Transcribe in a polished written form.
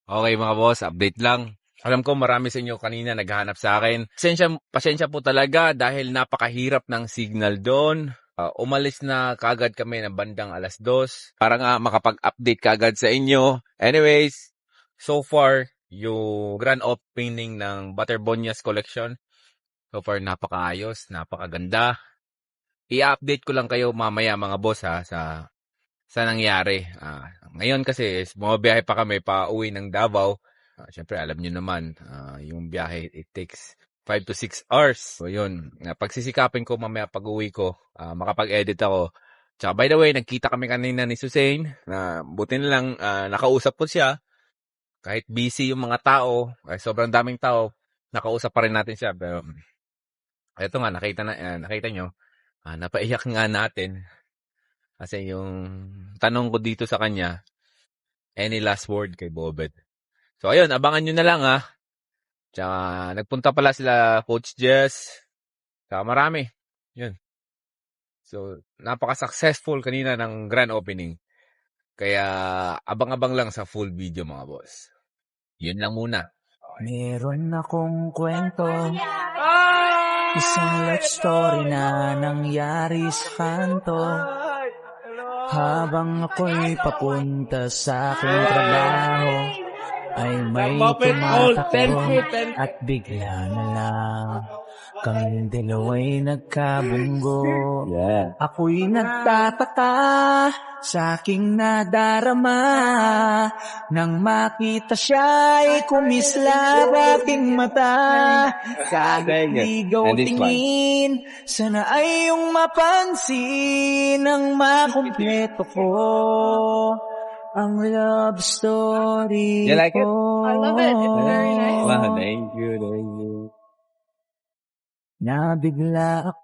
Okay mga boss, update lang. Alam ko marami sa inyo kanina naghahanap sa akin. Pasensya po talaga dahil napakahirap ng signal doon. Umalis na kagad kami ng bandang 2:00 para nga makapag-update kagad sa inyo. Anyways, so far, yung grand opening ng Butterbonias Collection, so far napakaayos, napakaganda. I-update ko lang kayo mamaya mga boss ha, sa nangyari. Ngayon kasi, bumabiyahe pa kami pa uwi ng Davao. Siyempre, alam nyo naman, yung biyahe, it takes 5 to 6 hours. So, yun. Pagsisikapin ko mamaya pag-uwi ko, makapag-edit ako. Tsaka, by the way, nagkita kami kanina ni Susain. Buti na lang, nakausap ko siya. Kahit busy yung mga tao, sobrang daming tao, nakausap pa rin natin siya. Pero, eto nga, nakita nyo, napaiyak nga natin. Kasi yung tanong ko dito sa kanya, any last word kay Bobet? So, ayun, abangan nyo na lang ha. Tsaka, nagpunta pala sila Coach Jess. Tsaka marami. Yun. So, napaka-successful kanina ng grand opening. Kaya, abang-abang lang sa full video mga boss. Yun lang muna. Meron akong kwento, isang love story na nangyari sa kanto. Habang ako'y papunta sa aking trabaho, ay may tumatakbo at bigla na lang kaming dalawa'y nagkabunggo. Ako'y nagtataka sa aking nadarama nang makita siya'y kumislap aking mata. Kahit ligaw tingin, sana ay iyong mapansin ang makumpleto ko ang love story You like it? ko. I love it. It's very nice. Wow, thank you. Nabigla ako